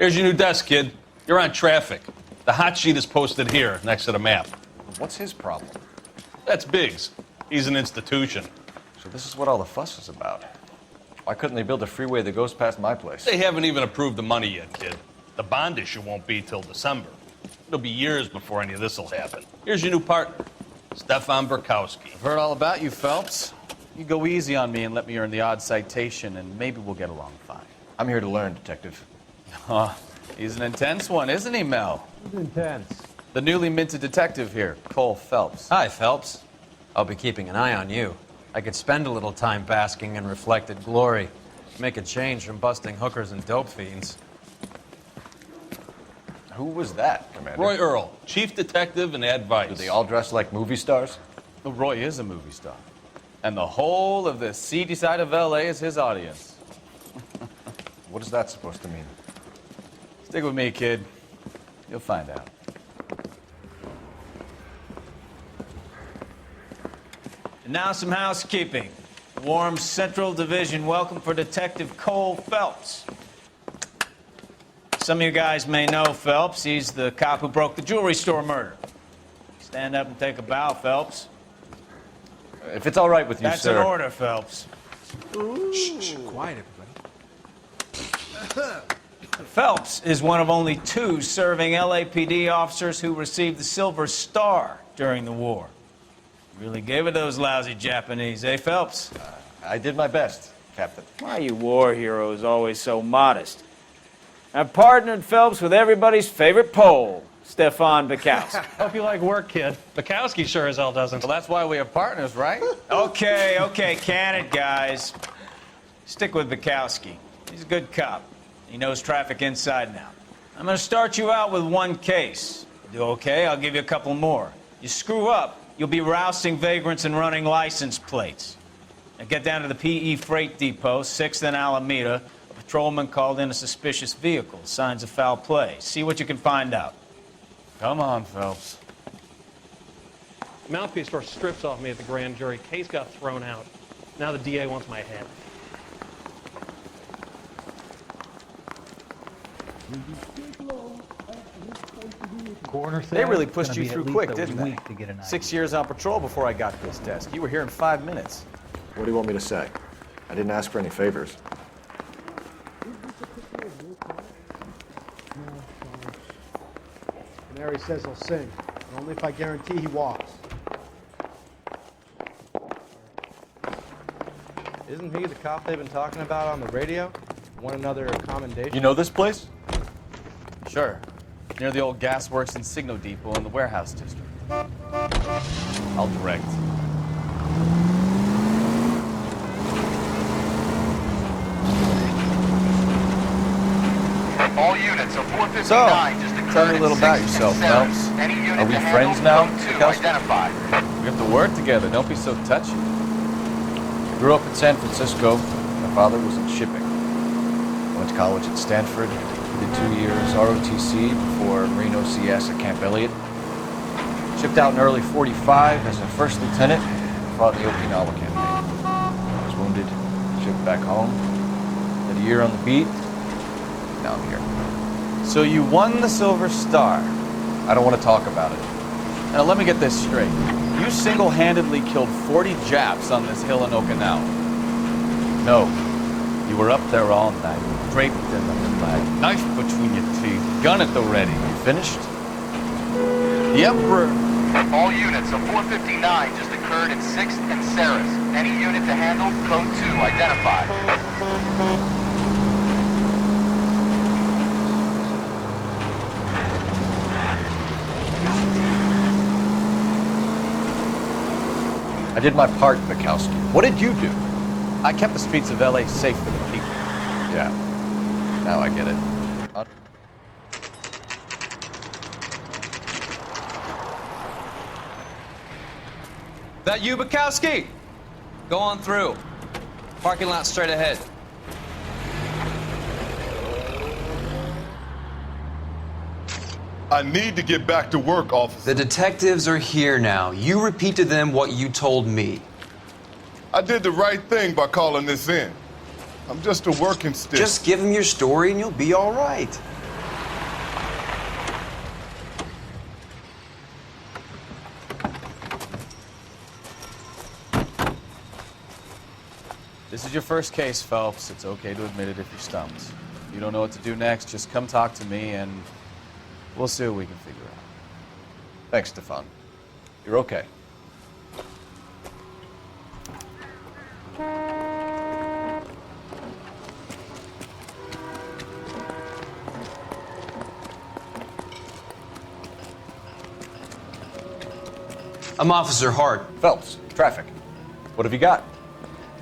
Here's your new desk, kid. You're on traffic. The hot sheet is posted here, next to the map. What's his problem? That's Biggs. He's an institution. So this is what all the fuss is about. Why couldn't they build a freeway that goes past my place? They haven't even approved the money yet, kid. The bond issue won't be till December. It'll be years before any of this will happen. Here's your new partner, Stefan Burkowski. I've heard all about you, Phelps. You go easy on me and let me earn the odd citation, and maybe we'll get along fine. I'm here to learn, Detective. He's an intense one, isn't he, Mel? He's intense. The newly minted detective here, Cole Phelps. Hi, Phelps. I'll be keeping an eye on you. I could spend a little time basking in reflected glory. Make a change from busting hookers and dope fiends. Who was that, Commander? Roy Earl, chief detective and advice. Do they all dress like movie stars? Well, Roy is a movie star. And the whole of the seedy side of L.A. is his audience. What is that supposed to mean? Stick with me, kid. You'll find out. And now some housekeeping. Warm Central Division welcome for Detective Cole Phelps. Some of you guys may know Phelps. He's the cop who broke the jewelry store murder. Stand up and take a bow, Phelps. If it's all right with you, That's sir. an order, Phelps. Shh, quiet, everybody. Phelps is one of only 2 serving LAPD officers who received the Silver Star during the war. Really gave it those lousy Japanese, eh, Phelps? I did my best, Captain. Why are you war heroes always so modest? I've partnered Phelps with everybody's favorite Pole, Stefan Burkowski. Hope you like work, kid. Bukowski sure as hell doesn't. Well, that's why we have partners, right? Okay, can it, guys. Stick with Burkowski. He's a good cop. He knows traffic inside and out. I'm going to start you out with 1 case. You do okay, I'll give you a couple more. You screw up, you'll be rousting vagrants and running license plates. Now get down to the PE Freight Depot, 6th and Alameda. A patrolman called in a suspicious vehicle. Signs of foul play. See what you can find out. Come on, Phelps. Mouthpiece store strips off me at the grand jury. Case got thrown out. Now the DA wants my head. They really pushed you through quick, didn't they? 6 years on patrol before I got this desk. You were here in 5 minutes. What do you want me to say? I didn't ask for any favors. Canary says he'll sing, but only if I guarantee he walks. Isn't he the cop they've been talking about on the radio? Want another commendation? You know this place? Sure. Near the old gas works and Signo Depot in the warehouse district. I'll direct. All units of 459 So, just occurred tell me a at little about 6th and yourself, 7th. Phelps. Any unit Are we to friends handle now, code 2 Burkowski? identified. We have to work together. Don't be so touchy. I grew up in San Francisco. My father was in shipping. I went to college at Stanford. Did 2 years ROTC before Marine OCS at Camp Elliott. Shipped out in early '45 as a first lieutenant. Fought in the Okinawa campaign. I was wounded. Shipped back home. Did a year on the beat. Now I'm here. So you won the Silver Star. I don't want to talk about it. Now let me get this straight. You single-handedly killed 40 Japs on this hill in Okinawa. No. You were up there all night, draped in the moonlight, knife between your teeth, gun at the ready. You finished? The Emperor... All units of 459 just occurred at 6th and Saris. Any unit to handle code 2 identified. I did my part, Bukowski. What did you do? I kept the streets of L.A. safe for the people. Yeah. Now I get it. That you, Bukowski? Go on through. Parking lot straight ahead. I need to get back to work, officer. The detectives are here now. You repeat to them what you told me. I did the right thing by calling this in. I'm just a working stick. Just give them your story and you'll be all right. This is your first case, Phelps. It's okay to admit it if you're stumped. If you don't know what to do next, just come talk to me and we'll see what we can figure out. Thanks, Stefan. You're okay. I'm Officer Hart. Phelps, traffic. What have you got?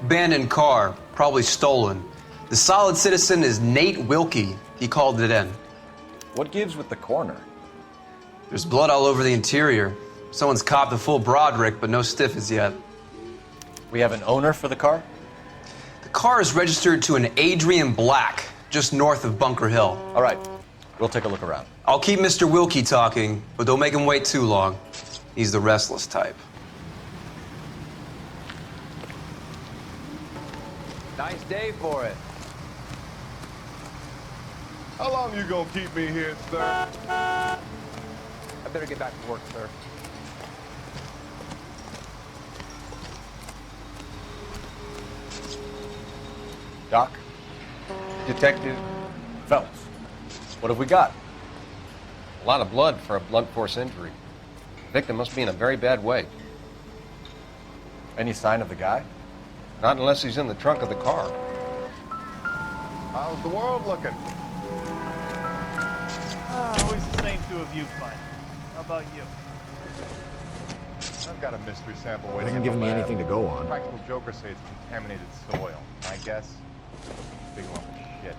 Abandoned car, probably stolen. The solid citizen is Nate Wilkie. He called it in. What gives with the coroner? There's blood all over the interior. Someone's copped a full Broderick, but no stiff as yet. We have an owner for the car? The car is registered to an Adrian Black, just north of Bunker Hill. All right, we'll take a look around. I'll keep Mr. Wilkie talking, but don't make him wait too long. He's the restless type. Nice day for it. How long you gonna keep me here, sir? I better get back to work, sir. Doc? Detective, Phelps. What have we got? a lot of blood for a blunt force injury. The victim must be in a very bad way. Any sign of the guy? Not unless he's in the trunk of the car. How's the world looking? Always the same two of you fight. How about you? I've got a mystery sample waiting. Hasn't given me anything to go on. Practical jokers say it's contaminated soil. My guess, big lump of shit.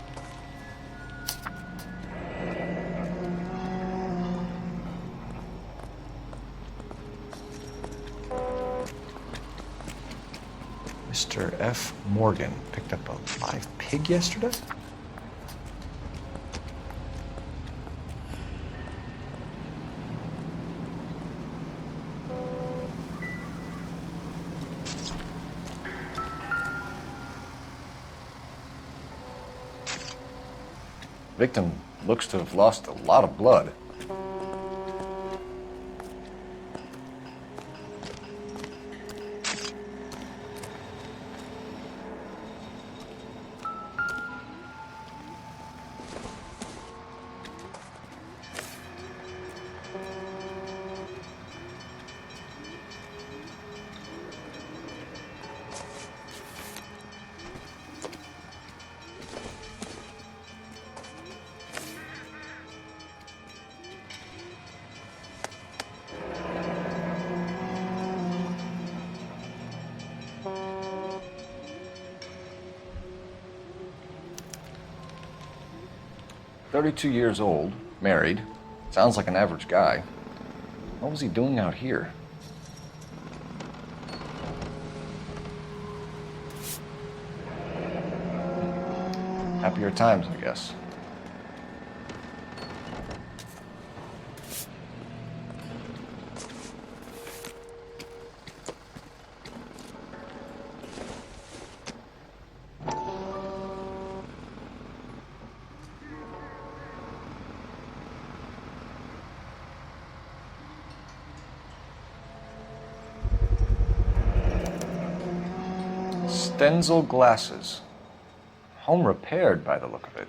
Mr. F. Morgan picked up a live pig yesterday? Victim looks to have lost a lot of blood. "32 years old, married. Sounds like an average guy. What was he doing out here?" Happier times, I guess. Stenzel glasses. Home repaired by the look of it.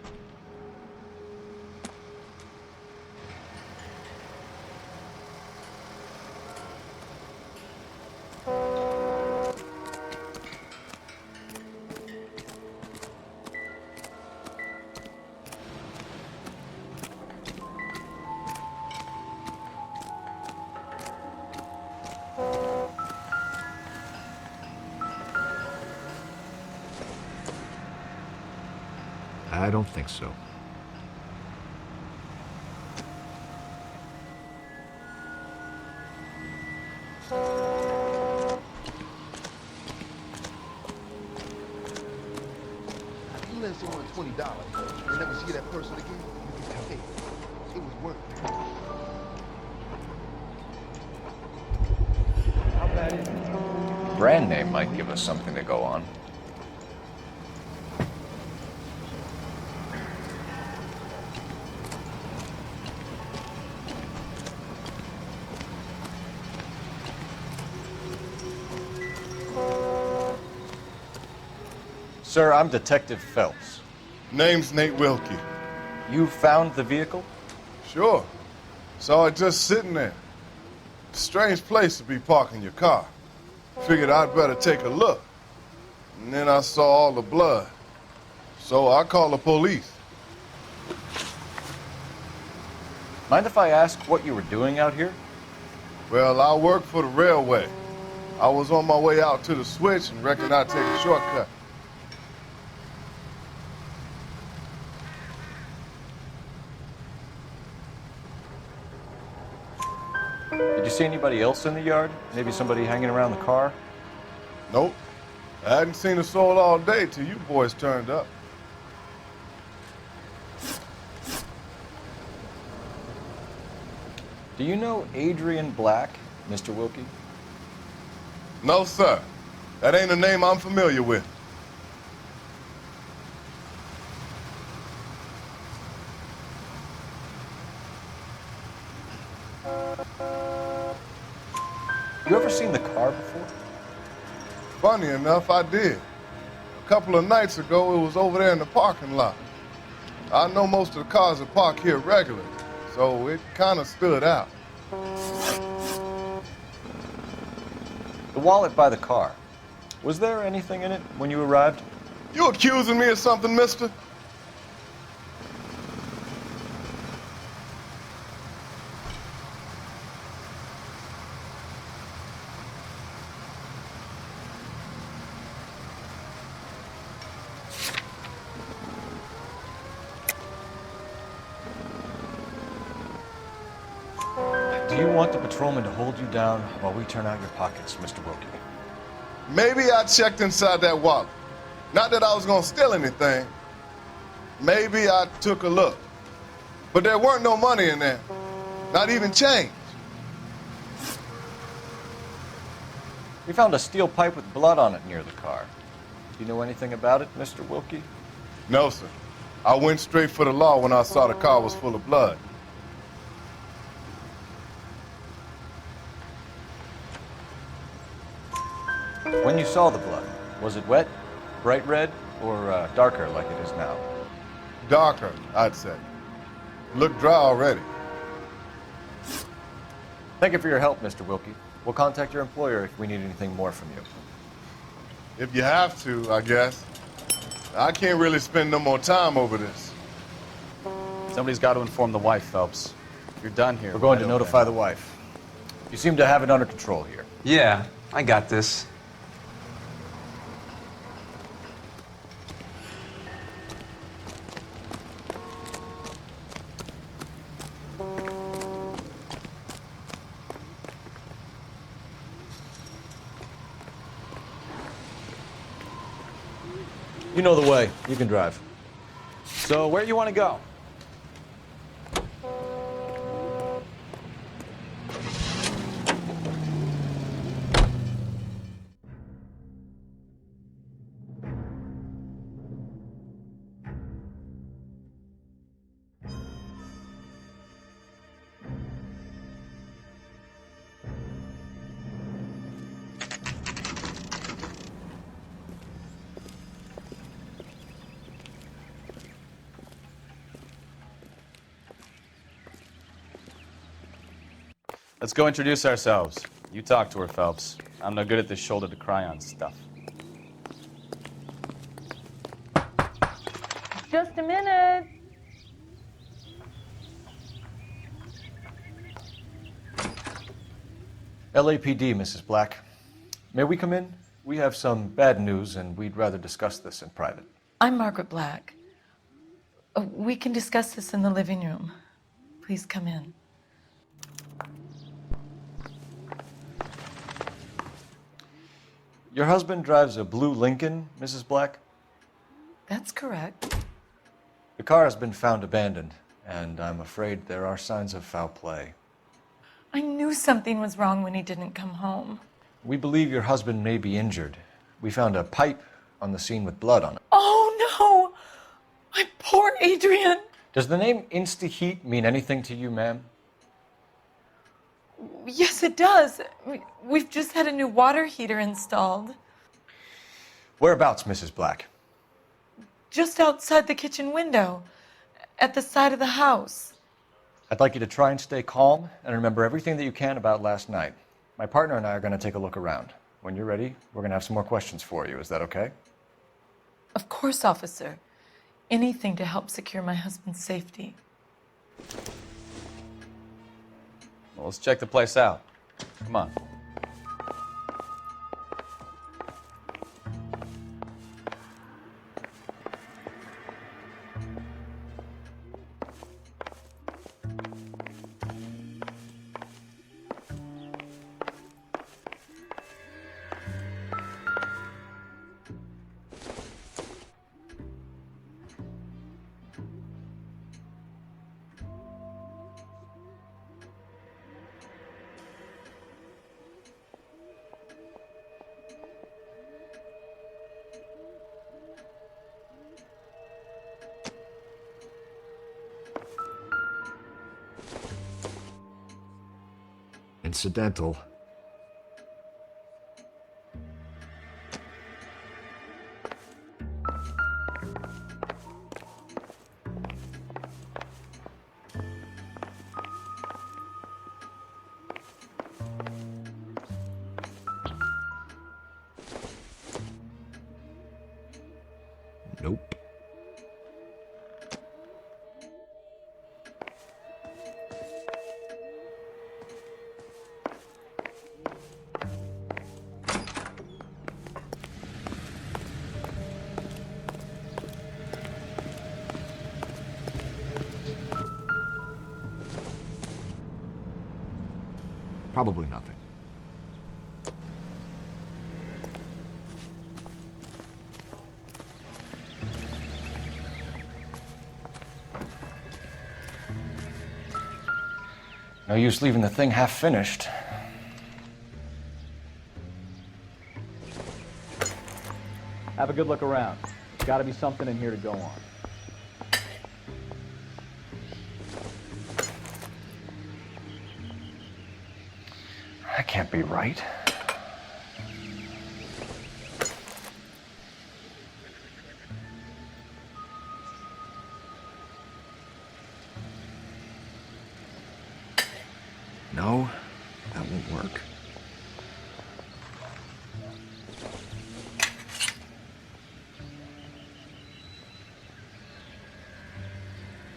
I don't think so. You lend someone $20 and never see that person again, you can tell, hey, it was worth it. How bad is it? Brand name might give us something to go on. Sir, I'm Detective Phelps. Name's Nate Wilkie. You found the vehicle? Sure. Saw it just sitting there. Strange place to be parking your car. Figured I'd better take a look. And then I saw all the blood. So I called the police. Mind if I ask what you were doing out here? Well, I work for the railway. I was on my way out to the switch and reckoned I'd take a shortcut. Did you see anybody else in the yard? Maybe somebody hanging around the car? Nope. I hadn't seen a soul all day till you boys turned up. Do you know Adrian Black, Mr. Wilkie? No, sir. That ain't a name I'm familiar with. You ever seen the car before? Funny enough, I did. A couple of nights ago, it was over there in the parking lot. I know most of the cars are parked here regularly, so it kind of stood out. The wallet by the car. Was there anything in it when you arrived? You accusing me of something, mister? Do you want the patrolman to hold you down while we turn out your pockets, Mr. Wilkie? Maybe I checked inside that wallet. Not that I was gonna steal anything. Maybe I took a look. But there weren't no money in there. Not even change. We found a steel pipe with blood on it near the car. Do you know anything about it, Mr. Wilkie? No, sir. I went straight for the law when I saw the car was full of blood. When you saw the blood, was it wet, bright red, or darker like it is now? Darker, I'd say. Looked dry already. Thank you for your help, Mr. Wilkie. We'll contact your employer if we need anything more from you. If you have to, I guess. I can't really spend no more time over this. Somebody's got to inform the wife, Phelps. If you're done here, We're going to notify the wife. You seem to have it under control here. Yeah, I got this. You know the way. You can drive. So where do you want to go? Let's go introduce ourselves. You talk to her, Phelps. I'm no good at this shoulder to cry on stuff. Just a minute. LAPD, Mrs. Black. May we come in? We have some bad news, and we'd rather discuss this in private. I'm Margaret Black. We can discuss this in the living room. Please come in. Your husband drives a blue Lincoln, Mrs. Black? That's correct. The car has been found abandoned, and I'm afraid there are signs of foul play. I knew something was wrong when he didn't come home. We believe your husband may be injured. We found a pipe on the scene with blood on it. Oh, no! My poor Adrian! Does the name Insta-Heat mean anything to you, ma'am? Yes, it does. We've just had a new water heater installed. Whereabouts, Mrs. Black? just outside the kitchen window, at the side of the house. I'd like you to try and stay calm and remember everything that you can about last night. My partner and I are going to take a look around. When you're ready, we're going to have some more questions for you. Is that okay? Of course, officer. Anything to help secure my husband's safety. Well, let's check the place out. Come on. Incidental. Nope. Probably nothing. No use leaving the thing half finished. Have a good look around. There's got to be something in here to go on. That can't be right. No, that won't work.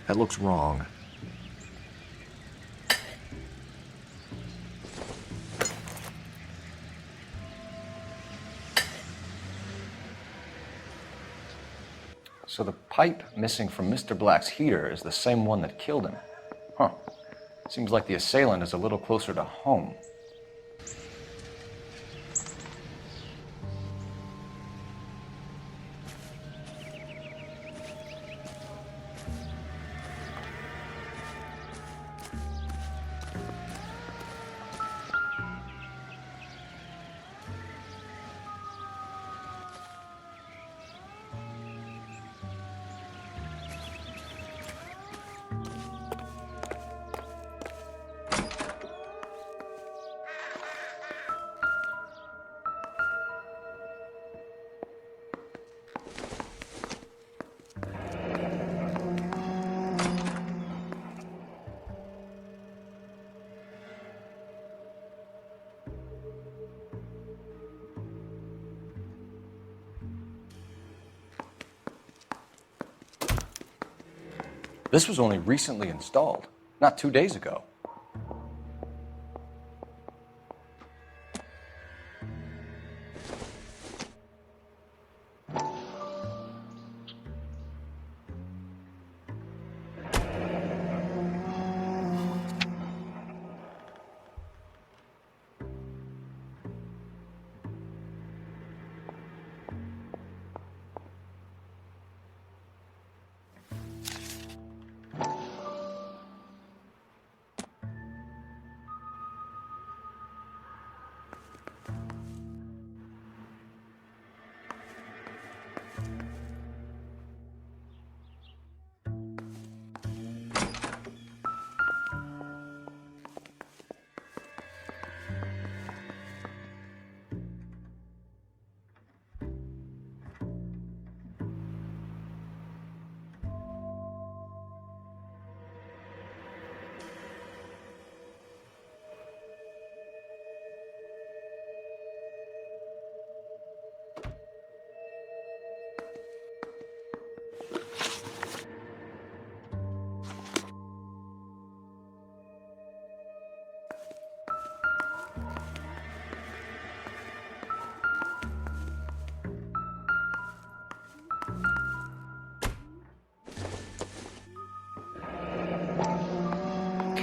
That looks wrong. So the pipe missing from Mr. Black's heater is the same one that killed him. Huh. Seems like the assailant is a little closer to home. This was only recently installed, not 2 days ago.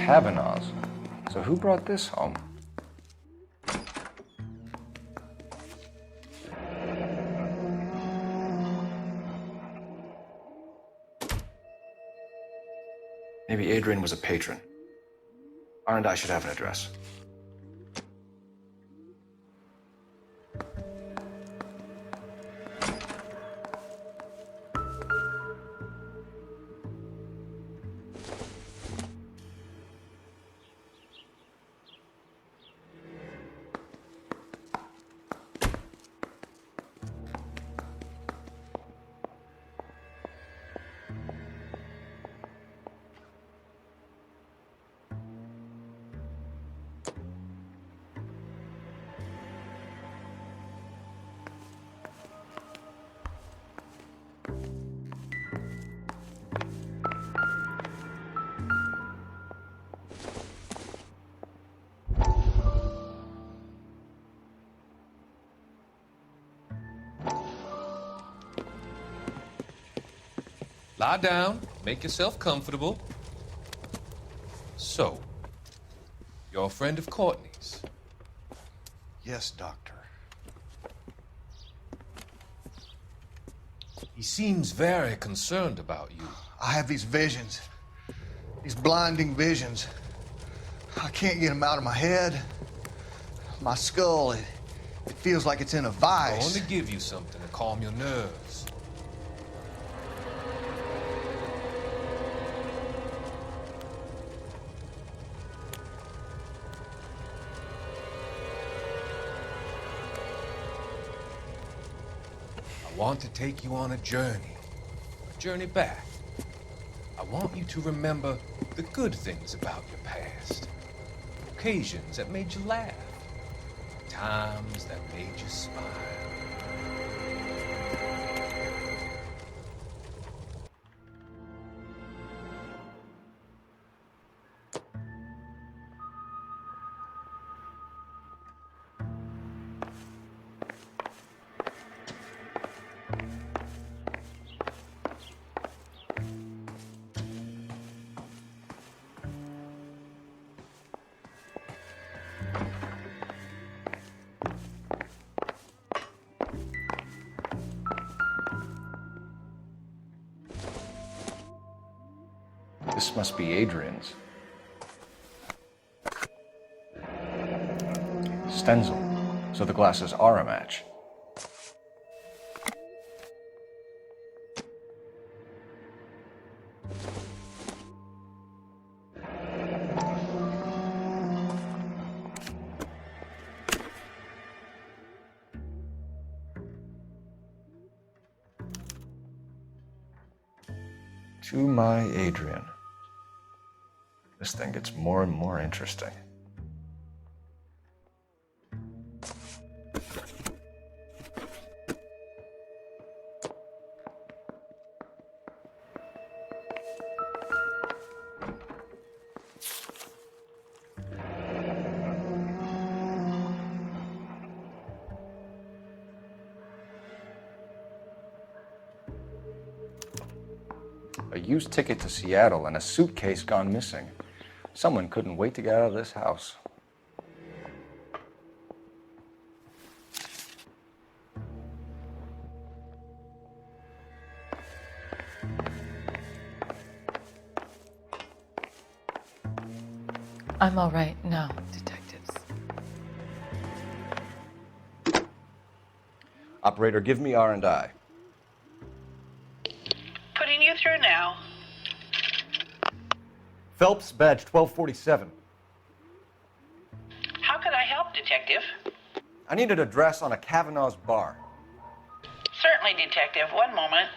Kavanaugh's. So who brought this home? Maybe Adrian was a patron. R&I should have an address. Lie down, make yourself comfortable. So, you're a friend of Courtney's? Yes, Doctor. He seems very concerned about you. I have these visions. These blinding visions. I can't get them out of my head. My skull, it feels like it's in a I vice. want to give you something to calm your nerves. I want to take you on a journey back. I want you to remember the good things about your past, occasions that made you laugh, times that made you smile. This must be Adrian's. Stenzel. So the glasses are a match. To my Adrian. This thing gets more and more interesting. A used ticket to Seattle and a suitcase gone missing. Someone couldn't wait to get out of this house. I'm all right now, detectives. Operator, give me R&I. Putting you through now. Phelps, badge 1247. How can I help, Detective? I need an address on a Kavanaugh's bar. Certainly, Detective. One moment.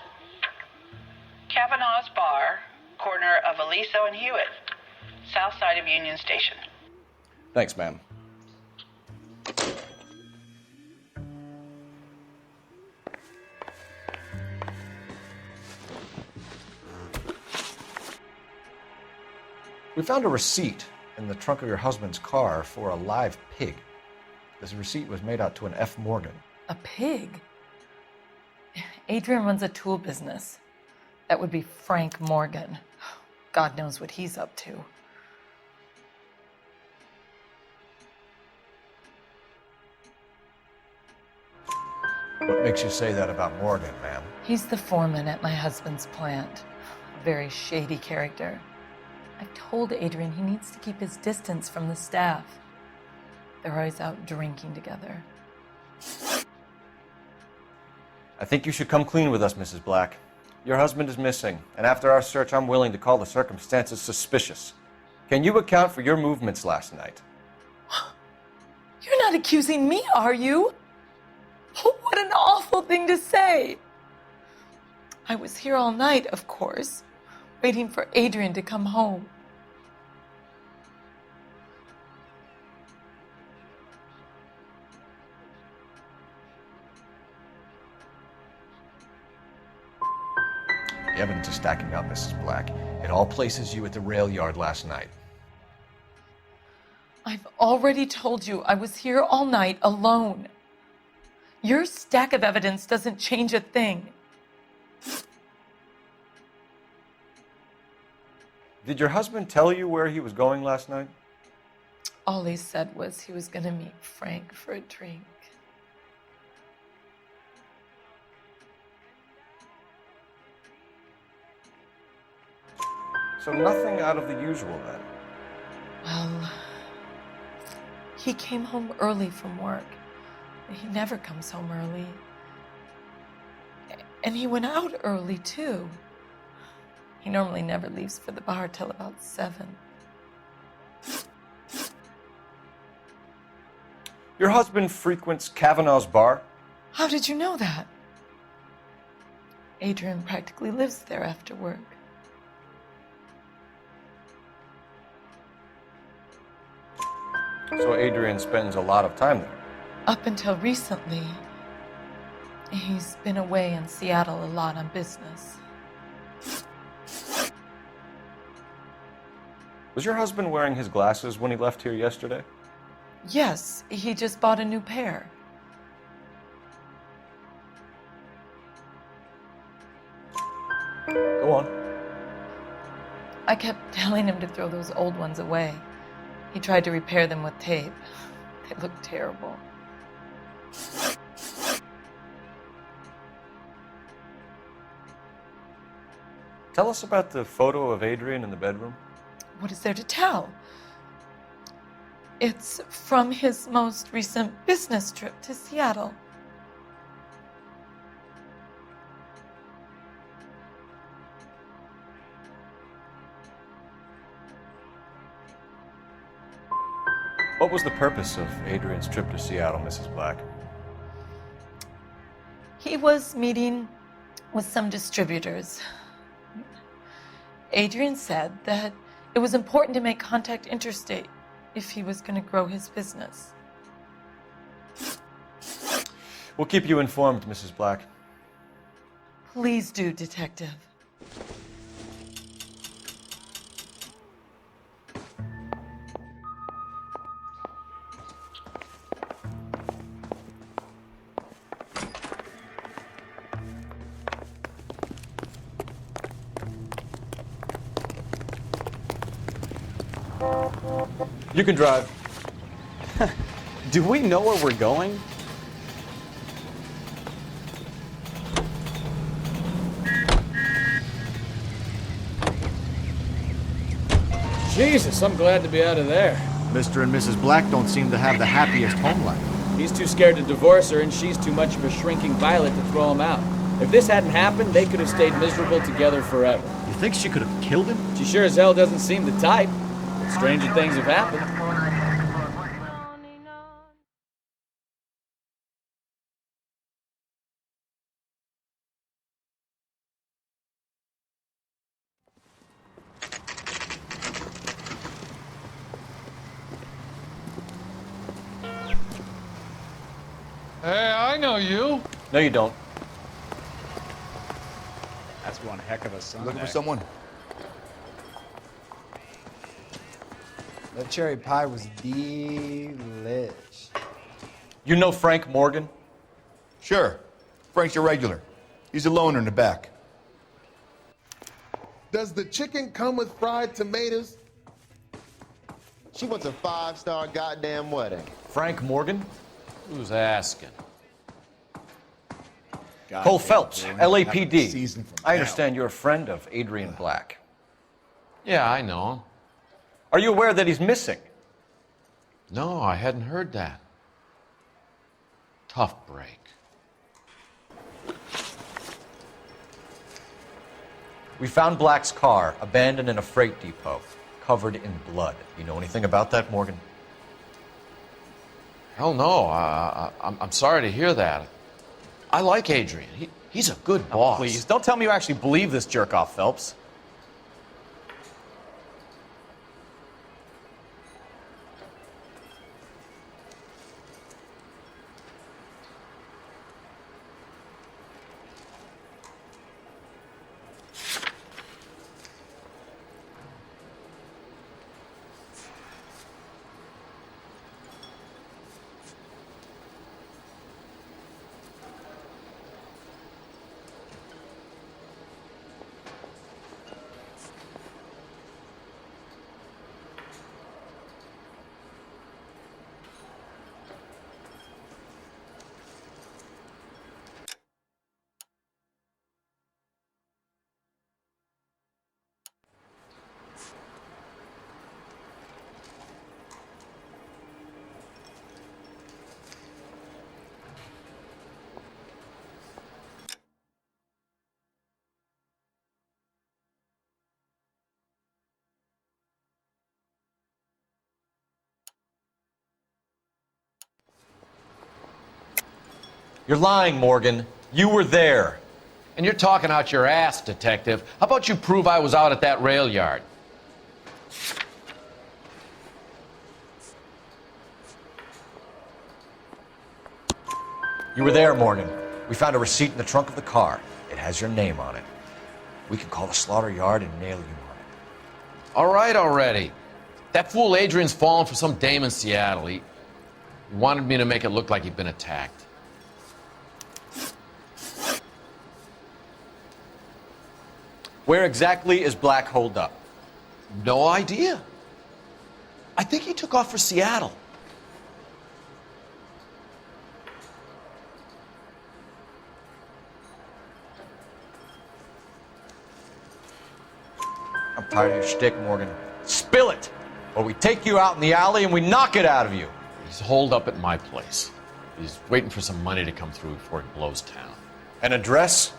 Kavanaugh's Bar, corner of Aliso and Hewitt, south side of Union Station. Thanks, ma'am. We found a receipt in the trunk of your husband's car for a live pig. This receipt was made out to an F. Morgan. A pig? Adrian runs a tool business. That would be Frank Morgan. God knows what he's up to. What makes you say that about Morgan, ma'am? He's the foreman at my husband's plant. A very shady character. I've told Adrian he needs to keep his distance from the staff. They're always out drinking together. I think you should come clean with us, Mrs. Black. Your husband is missing, and after our search, I'm willing to call the circumstances suspicious. Can you account for your movements last night? You're not accusing me, are you? Oh, what an awful thing to say. I was here all night, of course, waiting for Adrian to come home. The evidence is stacking up, Mrs. Black. It all places you at the rail yard last night. I've already told you I was here all night alone. Your stack of evidence doesn't change a thing. Did your husband tell you where he was going last night? All he said was he was going to meet Frank for a drink. So nothing out of the usual then? Well, he came home early from work. He never comes home early. And he went out early, too. He normally never leaves for the bar till about 7. Your husband frequents Kavanaugh's bar? How did you know that? Adrian practically lives there after work. So Adrian spends a lot of time there? Up until recently, he's been away in Seattle a lot on business. Was your husband wearing his glasses when he left here yesterday? Yes, he just bought a new pair. Go on. I kept telling him to throw those old ones away. He tried to repair them with tape. They looked terrible. Tell us about the photo of Adrian in the bedroom. What is there to tell? It's from his most recent business trip to Seattle. What was the purpose of Adrian's trip to Seattle, Mrs. Black? He was meeting with some distributors. Adrian said that it was important to make contact interstate if he was going to grow his business. We'll keep you informed, Mrs. Black. Please do, Detective. You can drive. Do we know where we're going? Jesus, I'm glad to be out of there. Mr. and Mrs. Black don't seem to have the happiest home life. He's too scared to divorce her, and she's too much of a shrinking violet to throw him out. If this hadn't happened, they could have stayed miserable together forever. You think she could have killed him? She sure as hell doesn't seem the type. But stranger things have happened. Hey, I know you. No, you don't. That's one heck of a Sunday. Looking for someone? That cherry pie was delish. You know Frank Morgan? Sure. Frank's your regular. He's a loner in the back. Does the chicken come with fried tomatoes? She wants a 5-star goddamn wedding. Frank Morgan? Who's asking? Cole Phelps, LAPD. I understand you're a friend of Adrian Black. Yeah, I know him. Are you aware that he's missing? No, I hadn't heard that. Tough break. We found Black's car abandoned in a freight depot, covered in blood. You know anything about that, Morgan? Hell no. I'm sorry to hear that. I like Adrian. He's a good boss. Please, don't tell me you actually believe this jerk-off, Phelps. You're lying, Morgan. You were there. And you're talking out your ass, detective. How about you prove I was out at that rail yard? You were there, Morgan. We found a receipt in the trunk of the car. It has your name on it. We can call the slaughter yard and nail you on it. All right already. That fool Adrian's fallen for some dame in Seattle. He wanted me to make it look like he'd been attacked. Where exactly is Black holed up? No idea. I think he took off for Seattle. I'm tired of your shtick, Morgan. Spill it! Or we take you out in the alley and we knock it out of you. He's holed up at my place. He's waiting for some money to come through before he blows town. An address?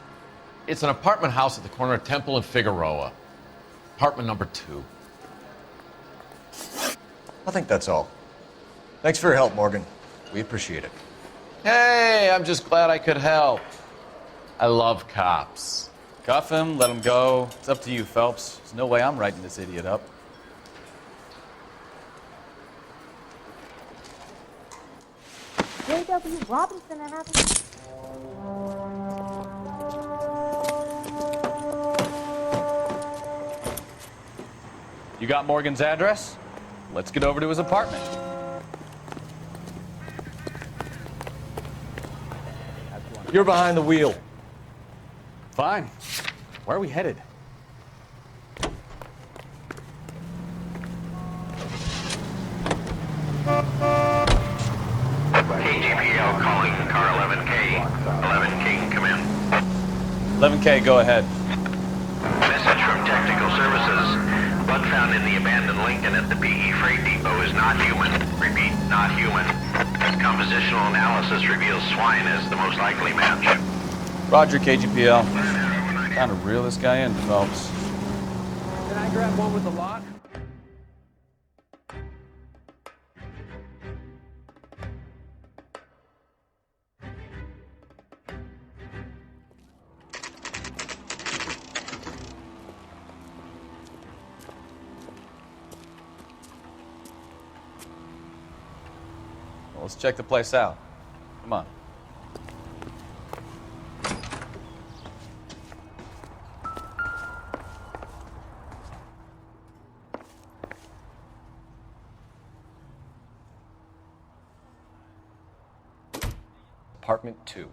It's an apartment house at the corner of Temple and Figueroa. Apartment number 2. I think that's all. Thanks for your help, Morgan. We appreciate it. Hey, I'm just glad I could help. I love cops. Cuff him, let him go. It's up to you, Phelps. There's no way I'm writing this idiot up. J.W. Robinson, I haven't... You got Morgan's address? Let's get over to his apartment. You're behind the wheel. Fine. Where are we headed? KGPL calling car 11K. 11K, come in. 11K, go ahead. Message from Technical Services. Blood found in the abandoned Lincoln at the PE Freight Depot is not human. Repeat, not human. Compositional analysis reveals swine as the most likely match. Roger, KGPL. Kind of reel this guy in, Phelps. Can I grab one with the lot? Well, let's check the place out. Come on. Apartment 2.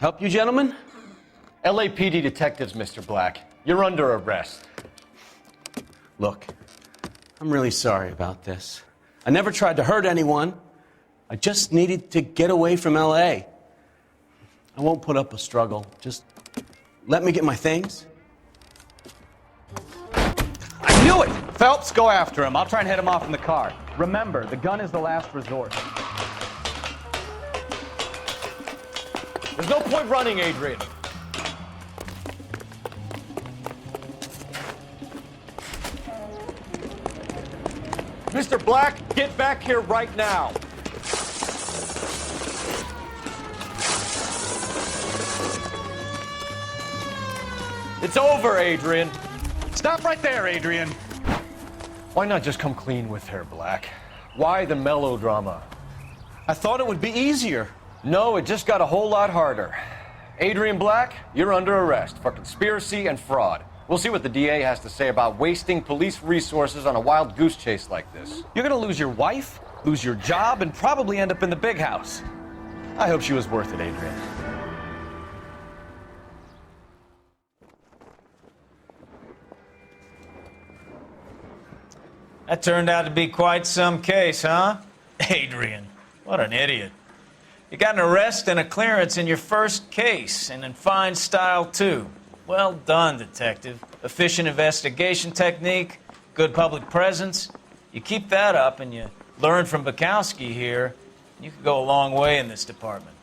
Help you, gentlemen? LAPD detectives, Mr. Black. You're under arrest. Look, I'm really sorry about this. I never tried to hurt anyone. I just needed to get away from L.A. I won't put up a struggle. Just let me get my things. I knew it! Phelps, go after him. I'll try and head him off in the car. Remember, the gun is the last resort. There's no point running, Adrian. Mr. Black, get back here right now. It's over, Adrian. Stop right there, Adrian. Why not just come clean with her, Black? Why the melodrama? I thought it would be easier. No, it just got a whole lot harder. Adrian Black, you're under arrest for conspiracy and fraud. We'll see what the DA has to say about wasting police resources on a wild goose chase like this. You're gonna lose your wife, lose your job, and probably end up in the big house. I hope she was worth it, Adrian. That turned out to be quite some case, huh? Adrian, what an idiot. You got an arrest and a clearance in your first case, and in fine style, too. Well done, detective. Efficient investigation technique, good public presence. You keep that up and you learn from Bukowski here, you could go a long way in this department.